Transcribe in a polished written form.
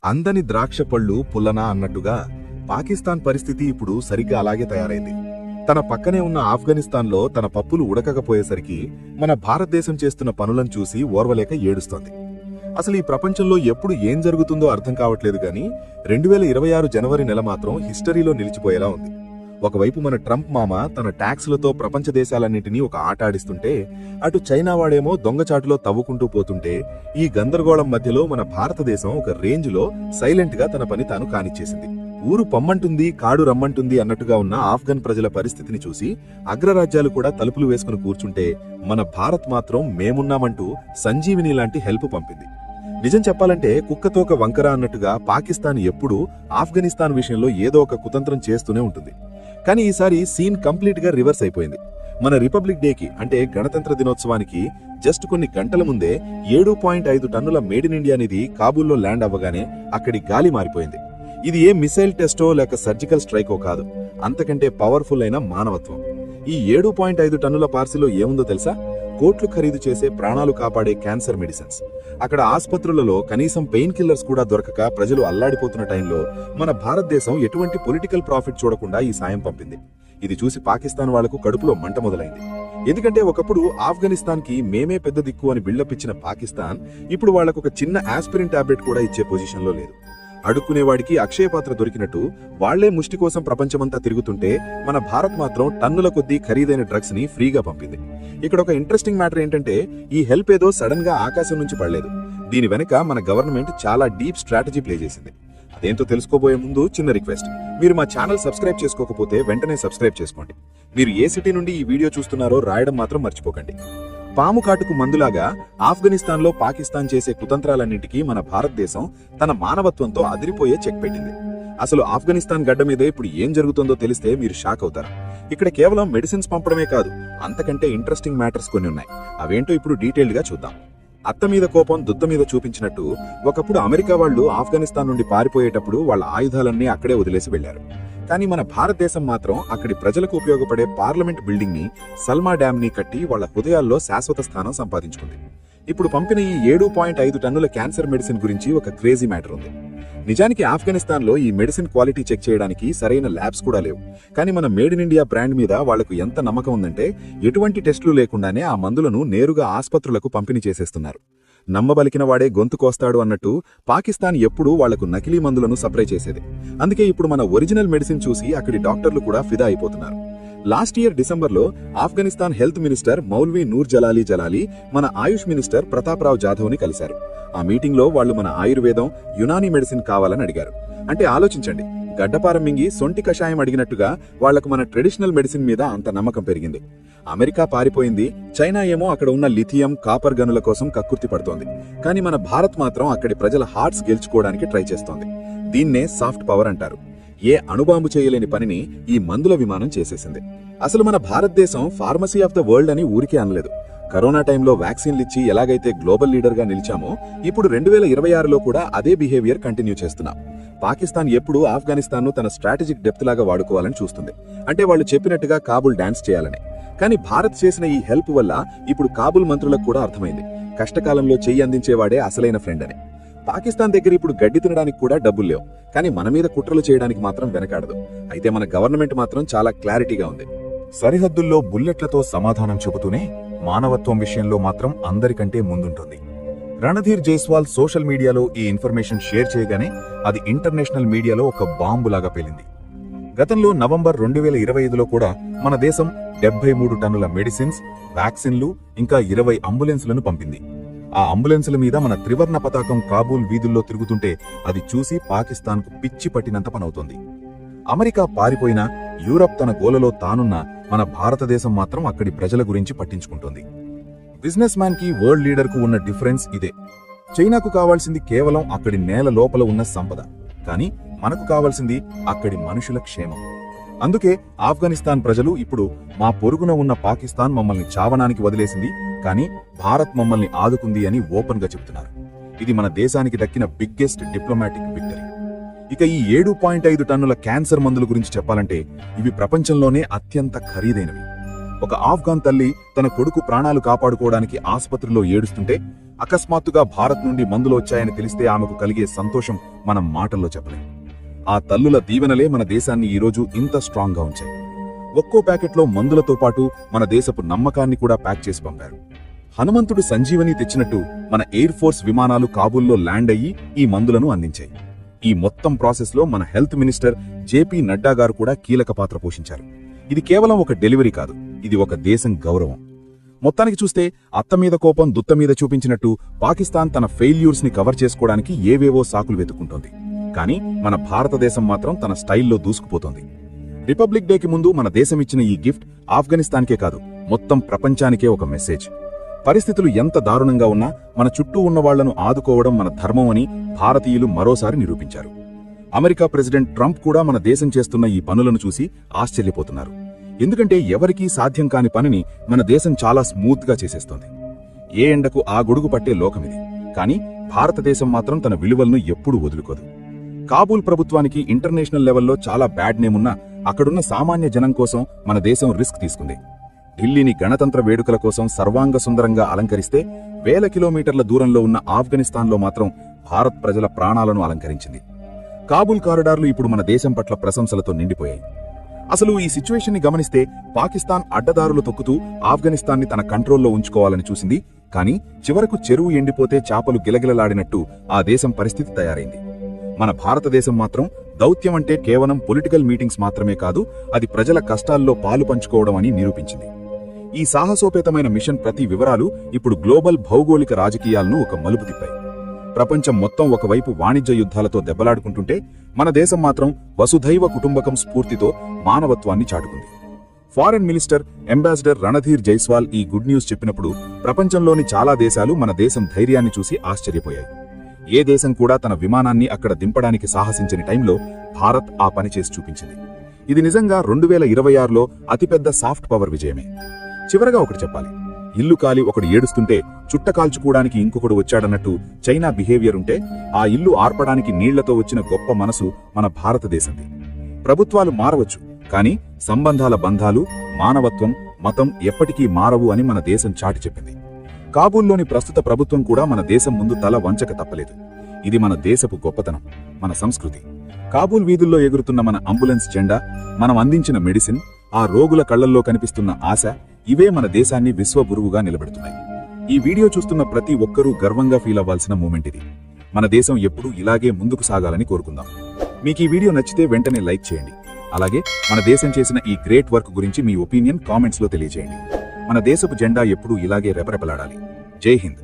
అందని ద్రాక్ష పళ్ళు పుల్లనా అన్నట్టుగా పాకిస్తాన్ పరిస్థితి ఇప్పుడు సరిగ్గా అలాగే తయారైంది. తన పక్కనే ఉన్న ఆఫ్ఘనిస్తాన్లో తన పప్పులు ఉడకకపోయేసరికి మన భారతదేశం చేస్తున్న పనులను చూసి ఓర్వలేక ఏడుస్తోంది. అసలు ఈ ప్రపంచంలో ఎప్పుడు ఏం జరుగుతుందో అర్థం కావట్లేదు గాని 2026 జనవరి నెల మాత్రం హిస్టరీలో నిలిచిపోయేలా ఉంది. ఒకవైపు మన ట్రంప్ మామ తన ట్యాక్స్లతో ప్రపంచ దేశాలన్నింటినీ ఒక ఆట ఆడిస్తుంటే, అటు చైనా వాడేమో దొంగచాటులో తవ్వుకుంటూ పోతుంటే, ఈ గందరగోళం మధ్యలో మన భారతదేశం ఒక రేంజ్లో సైలెంట్ గా తన పని తాను కానిచ్చేసింది. ఊరు పమ్మంటుంది కాడు రమ్మంటుంది అన్నట్టుగా ఉన్న ఆఫ్ఘన్ ప్రజల పరిస్థితిని చూసి అగ్రరాజ్యాలు కూడా తలుపులు వేసుకుని కూర్చుంటే, మన భారత్ మాత్రం మేమున్నామంటూ సంజీవిని లాంటి హెల్ప్ పంపింది. నిజం చెప్పాలంటే కుక్కతోక వంకర అన్నట్టుగా పాకిస్తాన్ ఎప్పుడూ ఆఫ్ఘనిస్తాన్ విషయంలో ఏదో ఒక కుతంత్రం చేస్తూనే ఉంటుంది. కానీ ఈసారి సీన్ కంప్లీట్ గా రివర్స్ అయిపోయింది. మన రిపబ్లిక్ డేకి అంటే గణతంత్ర దినోత్సవానికి జస్ట్ కొన్ని గంటల ముందే 7.5 టన్నుల మేడ్ ఇన్ ఇండియా నిధి కాబూల్లో ల్యాండ్ అవ్వగానే అక్కడి గాలి మారిపోయింది. ఇది ఏ మిసైల్ టెస్టో లేక సర్జికల్ స్ట్రైకో కాదు, అంతకంటే పవర్ఫుల్ అయిన మానవత్వం. ఈ 7.5 టన్నుల పార్సిల్లో ఏముందో తెలుసా? కోట్లు ఖరీదు చేసే ప్రాణాలు కాపాడే క్యాన్సర్ మెడిసిన్స్. అక్కడ ఆసుపత్రులలో కనీసం పెయిన్ కిల్లర్స్ కూడా దొరకక ప్రజలు అల్లాడిపోతున్న టైంలో మన భారతదేశం ఎటువంటి పొలిటికల్ ప్రాఫిట్ చూడకుండా ఈ సాయం పంపింది. ఇది చూసి పాకిస్తాన్ వాళ్లకు కడుపులో మంట మొదలైంది. ఎందుకంటే ఒకప్పుడు ఆఫ్ఘనిస్తాన్ కి మేమే పెద్ద దిక్కు అని బిల్డప్ ఇచ్చిన పాకిస్తాన్ ఇప్పుడు వాళ్లకు ఒక చిన్న ఆస్పిరిన్ టాబ్లెట్ కూడా ఇచ్చే పొజిషన్ లో లేదు. అడుక్కునేవాడికి అక్షయపాత్ర దొరికినట్టు వాళ్లే ముష్టి కోసం ప్రపంచమంతా తిరుగుతుంటే, మన భారత్ మాత్రం టన్నుల కొద్దీ ఖరీదైన డ్రగ్స్ ని ఫ్రీగా పంపింది. ఇక్కడ ఒక ఇంట్రెస్టింగ్ మ్యాటర్ ఏంటంటే, ఈ హెల్ప్ ఏదో సడన్ గా ఆకాశం నుంచి పడలేదు. దీని వెనక మన గవర్నమెంట్ చాలా డీప్ స్ట్రాటజీ ప్లే చేసింది. అదేంటో తెలుసుకోబోయే ముందు చిన్న రిక్వెస్ట్, మీరు మా ఛానల్ సబ్స్క్రైబ్ చేసుకోకపోతే వెంటనే సబ్స్క్రైబ్ చేసుకోండి. మీరు ఏ సిటీ నుండి ఈ వీడియో చూస్తున్నారో రాయడం మాత్రం మర్చిపోకండి. పాము కాటుకు మందులాగా ఆఫ్ఘనిస్తాన్ లో పాకిస్తాన్ చేసే కుతంత్రాలన్నింటికీ మన భారతదేశం తన మానవత్వంతో అదిరిపోయే చెక్ పెట్టింది. అసలు ఆఫ్ఘనిస్తాన్ గడ్డ మీదే ఇప్పుడు ఏం జరుగుతుందో తెలిస్తే మీరు షాక్ అవుతారు. ఇక్కడ కేవలం మెడిసిన్స్ పంపడమే కాదు, అంతకంటే ఇంట్రెస్టింగ్ మ్యాటర్స్ కొన్ని ఉన్నాయి. అవేంటో ఇప్పుడు డీటెయిల్డ్ గా చూద్దాం. అత్త మీద కోపం దుత్త మీద చూపించినట్టు ఒకప్పుడు అమెరికా వాళ్లు ఆఫ్ఘనిస్తాన్ నుండి పారిపోయేటప్పుడు వాళ్ళ ఆయుధాలన్నీ అక్కడే వదిలేసి వెళ్లారు. కానీ మన భారతదేశం మాత్రం అక్కడి ప్రజలకు ఉపయోగపడే పార్లమెంట్ బిల్డింగ్ ని, సల్మా డ్యామ్ ని కట్టి వాళ్ల హృదయాల్లో శాశ్వత స్థానం సంపాదించుకుంది. ఇప్పుడు పంపిన ఈ 7.5 టన్నుల క్యాన్సర్ మెడిసిన్ గురించి ఒక క్రేజీ మ్యాటర్ ఉంది. నిజానికి ఆఫ్ఘనిస్తాన్ లో ఈ మెడిసిన్ క్వాలిటీ చెక్ చేయడానికి సరైన ల్యాబ్స్ కూడా లేవు. కానీ మన మేడ్ ఇన్ ఇండియా బ్రాండ్ మీద వాళ్లకు ఎంత నమ్మకం ఉందంటే, ఎటువంటి టెస్టులు లేకుండానే ఆ మందులను నేరుగా ఆసుపత్రులకు పంపిణీ చేసేస్తున్నారు. నమ్మబలికిన వాడే గొంతు కోస్తాడు అన్నట్టు పాకిస్తాన్ ఎప్పుడూ వాళ్లకు నకిలీ మందులను సప్లై చేసేది. అందుకే ఇప్పుడు మన ఒరిజినల్ మెడిసిన్ చూసి అక్కడి డాక్టర్లు కూడా ఫిదా అయిపోతున్నారు. లాస్ట్ ఇయర్ డిసెంబర్లో ఆఫ్ఘనిస్తాన్ హెల్త్ మినిస్టర్ మౌల్వీ నూర్ జలాలి మన ఆయుష్ మినిస్టర్ ప్రతాప్ రావ్ జాధవ్ ని కలిశారు. ఆ మీటింగ్ లో వాళ్లు మన ఆయుర్వేదం, యునానీ మెడిసిన్ కావాలని అడిగారు. అంటే ఆలోచించండి, గడ్డపారం మింగి సొంటి కషాయం అడిగినట్టుగా వాళ్లకు మన ట్రెడిషనల్ మెడిసిన్ మీద అంత నమ్మకం పెరిగింది. అమెరికా పారిపోయింది, చైనా ఏమో అక్కడ ఉన్న లిథియం, కాపర్ గనుల కోసం కక్కుర్తి పడుతోంది. కానీ మన భారత్ మాత్రం అక్కడి ప్రజల హార్ట్స్ గెలుచుకోవడానికి ట్రై చేస్తోంది. దీన్నే సాఫ్ట్ పవర్ అంటారు. ఏ అణుబాంబు చేయలేని పనిని ఈ మందుల విమానం చేసేసింది. అసలు మన భారతదేశం ఫార్మసీ ఆఫ్ ద వరల్డ్ అని ఊరికే అనలేదు. కరోనా టైంలో వ్యాక్సిన్లిచ్చి ఎలాగైతే గ్లోబల్ లీడర్ గా నిలిచామో, ఇప్పుడు 2026లో కూడా అదే బిహేవియర్ కంటిన్యూ చేస్తున్నాం. పాకిస్తాన్ ఎప్పుడు ఆఫ్ఘనిస్తాన్ ను తన స్ట్రాటజిక్ డెప్త్ లాగా వాడుకోవాలని చూస్తుంది. అంటే వాళ్ళు చెప్పినట్టుగా కాబుల్ డాన్స్ చేయాలని. కానీ భారత్ చేసిన ఈ హెల్ప్ వల్ల ఇప్పుడు కాబుల్ మంత్రులకు కూడా అర్థమైంది, కష్టకాలంలో చెయ్యి అందించేవాడే అసలైన ఫ్రెండ్ అని. పాకిస్తాన్ దగ్గర ఇప్పుడు గడ్డి తినడానికి కూడా డబ్బులు లేవు, కానీ మన మీద కుట్రలు చేయడానికి మాత్రం వెనకాడదు. అయితే మన గవర్నమెంట్ మాత్రం చాలా క్లారిటీగా ఉంది. సరిహద్దుల్లో బుల్లెట్లతో సమాధానం చెబుతూనే మానవత్వం విషయంలో మాత్రం అందరికంటే ముందుంటుంది. రణధీర్ జైస్వాల్ సోషల్ మీడియాలో ఈ ఇన్ఫర్మేషన్ షేర్ చేయగానే అది ఇంటర్నేషనల్ మీడియాలో ఒక బాంబులాగా పేలింది. గతంలో నవంబర్ 2025లో కూడా మన దేశం 73 టన్నుల మెడిసిన్స్, వ్యాక్సిన్లు, ఇంకా 20 అంబులెన్స్లను పంపింది. ఆ అంబులెన్సుల మీద మన త్రివర్ణ పతాకం కాబూల్ వీధుల్లో తిరుగుతుంటే అది చూసి పాకిస్తాన్ కు పిచ్చి పట్టినంత పనవుతోంది. అమెరికా పారిపోయినా, యూరప్ తన గోలలో తానున్నా, మన భారతదేశం మాత్రం అక్కడి ప్రజల గురించి పట్టించుకుంటోంది. బిజినెస్ మ్యాన్ కి వరల్డ్ లీడర్ కు ఉన్న డిఫరెన్స్ ఇదే. చైనాకు కావాల్సింది కేవలం అక్కడి నేల లోపల ఉన్న సంపద, కానీ మనకు కావాల్సింది అక్కడి మనుషుల క్షేమం. అందుకే ఆఫ్ఘనిస్తాన్ ప్రజలు ఇప్పుడు మా పొరుగున ఉన్న పాకిస్తాన్ మమ్మల్ని చావనానికి వదిలేసింది, కానీ భారత్ మమ్మల్ని ఆదుకుంది అని ఓపెన్ గా చెబుతున్నారు. ఇది మన దేశానికి దక్కిన బిగ్గెస్ట్ డిప్లొమాటిక్ విక్టరీ. ఇక ఈ 7.5 టన్నుల క్యాన్సర్ మందుల గురించి చెప్పాలంటే ఇవి ప్రపంచంలోనే అత్యంత ఖరీదైనవి. ఒక ఆఫ్ఘాన్ తల్లి తన కొడుకు ప్రాణాలు కాపాడుకోవడానికి ఆసుపత్రిలో ఏడుస్తుంటే అకస్మాత్తుగా భారత్ నుండి మందులు వచ్చాయని తెలిస్తే ఆమెకు కలిగే సంతోషం మనం మాటల్లో చెప్పలేం. ఆ తల్లుల దీవెనలే మన దేశాన్ని ఈరోజు ఇంత స్ట్రాంగ్ గా ఉంచాయి. ఒక్కో ప్యాకెట్లో మందులతో పాటు మన దేశపు నమ్మకాన్ని కూడా ప్యాక్ చేసి పంపారు. హనుమంతుడు సంజీవని తెచ్చినట్టు మన ఎయిర్ ఫోర్స్ విమానాలు కాబూల్లో ల్యాండ్ అయ్యి ఈ మందులను అందించాయి. ఈ మొత్తం ప్రాసెస్ లో మన హెల్త్ మినిస్టర్ జేపీ నడ్డా గారు కూడా కీలక పాత్ర పోషించారు. ఇది కేవలం ఒక డెలివరీ కాదు, ఇది ఒక దేశం గౌరవం. మొత్తానికి చూస్తే అత్త మీద కోపం దుత్త మీద చూపించినట్టు పాకిస్తాన్ తన ఫెయిల్యూర్స్ ని కవర్ చేసుకోవడానికి ఏవేవో సాకులు వెతుక్కుంటోంది. కానీ మన భారతదేశం మాత్రం తన స్టైల్లో దూసుకుపోతోంది. రిపబ్లిక్ డేకి ముందు మన దేశం ఇచ్చిన ఈ గిఫ్ట్ ఆఫ్ఘనిస్తాన్కే కాదు, మొత్తం ప్రపంచానికే ఒక మెసేజ్. పరిస్థితులు ఎంత దారుణంగా ఉన్నా మన చుట్టూ ఉన్న వాళ్లను ఆదుకోవడం మన ధర్మం అని భారతీయులు మరోసారి నిరూపించారు. అమెరికా ప్రెసిడెంట్ ట్రంప్ కూడా మన దేశం చేస్తున్న ఈ పనులను చూసి ఆశ్చర్యపోతున్నారు. ఎందుకంటే ఎవరికీ సాధ్యం కాని పనిని మన దేశం చాలా స్మూత్ గా చేసేస్తోంది. ఏ ఎండకు ఆ గొడుగు పట్టే లోకమిది. కానీ భారతదేశం మాత్రం తన విలువలను ఎప్పుడూ వదులుకోదు. కాబూల్ ప్రభుత్వానికి ఇంటర్నేషనల్ లెవెల్లో చాలా బ్యాడ్ నేమ్ ఉన్నా అక్కడున్న సామాన్య జనం కోసం మన దేశం రిస్క్ తీసుకుంది. ఢిల్లీని గణతంత్ర వేడుకల కోసం సర్వాంగ సుందరంగా అలంకరిస్తే వేల కిలోమీటర్ల దూరంలో ఉన్న ఆఫ్ఘనిస్తాన్లో మాత్రం భారత్ ప్రజల ప్రాణాలను అలంకరించింది. కాబూల్ కారిడార్లు ఇప్పుడు మన దేశం పట్ల ప్రశంసలతో నిండిపోయాయి. అసలు ఈ సిచ్యువేషన్ ని గమనిస్తే పాకిస్తాన్ అడ్డదారులు తొక్కుతూ ఆఫ్ఘనిస్తాన్ని తన కంట్రోల్లో ఉంచుకోవాలని చూసింది. కానీ చివరకు చెరువు ఎండిపోతే చాపలు గిలగిలలాడినట్టు ఆ దేశం పరిస్థితి తయారైంది. మన భారతదేశం మాత్రం దౌత్యం అంటే కేవలం పొలిటికల్ మీటింగ్స్ మాత్రమే కాదు, అది ప్రజల కష్టాల్లో పాలు పంచుకోవడం అని నిరూపించింది. ఈ సాహసోపేతమైన మిషన్ ప్రతి వివరాలు ఇప్పుడు గ్లోబల్ భౌగోళిక రాజకీయాలను ఒక మలుపు తిప్పాయి. ప్రపంచం మొత్తం ఒకవైపు వాణిజ్య యుద్ధాలతో దెబ్బలాడుకుంటుంటే మన దేశం మాత్రం వసుధైవ కుటుంబకం స్ఫూర్తితో మానవత్వాన్ని చాటుకుంది. Foreign minister ambassador Randhir Jaiswal ఈ గుడ్ న్యూస్ చెప్పినప్పుడు ప్రపంచంలోని చాలా దేశాలు మన దేశం ధైర్యాన్ని చూసి ఆశ్చర్యపోయాయి. ఏ దేశం కూడా తన విమానాన్ని అక్కడ దింపడానికి సాహసించని టైంలో భారత్ ఆ పని చేసి చూపించింది. ఇది నిజంగా 2026లో అతిపెద్ద సాఫ్ట్ పవర్ విజయమే. చివరగా ఒకటి చెప్పాలి, ఇల్లు కాలి ఒకడు ఏడుస్తుంటే చుట్ట కాల్చుకోవడానికి ఇంకొకడు వచ్చాడన్నట్టు చైనా బిహేవియర్ ఉంటే ఆ ఇల్లు ఆర్పడానికి నీళ్లతో వచ్చిన గొప్ప మనసు మన భారతదేశంది. ప్రభుత్వాలు మారవచ్చు, కానీ సంబంధాల బంధాలు, మానవత్వం, మతం ఎప్పటికీ మారవు అని మన దేశం చాటి చెప్పింది. కాబూల్లోని ప్రస్తుత ప్రభుత్వం కూడా మన దేశం ముందు తల వంచక తప్పలేదు. ఇది మన దేశపు గొప్పతనం, మన సంస్కృతి. కాబూల్ వీధుల్లో ఎగురుతున్న మన అంబులెన్స్ జెండా, మనం అందించిన మెడిసిన్, ఆ రోగుల కళ్లల్లో కనిపిస్తున్న ఆశ, ఇవే మన దేశాన్ని విశ్వగురువుగా నిలబెడుతున్నాయి. ఈ వీడియో చూస్తున్న ప్రతి ఒక్కరూ గర్వంగా ఫీల్ అవ్వాల్సిన మూమెంట్ ఇది. మన దేశం ఎప్పుడూ ఇలాగే ముందుకు సాగాలని కోరుకుందాం. మీకు ఈ వీడియో నచ్చితే వెంటనే లైక్ చేయండి. అలాగే మన దేశం చేసిన ఈ గ్రేట్ వర్క్ గురించి మీ ఒపీనియన్ కామెంట్స్ లో తెలియజేయండి. మన దేశపు జెండా ఎప్పుడూ ఇలాగే రెపరెపలాడాలి. జై హింద్.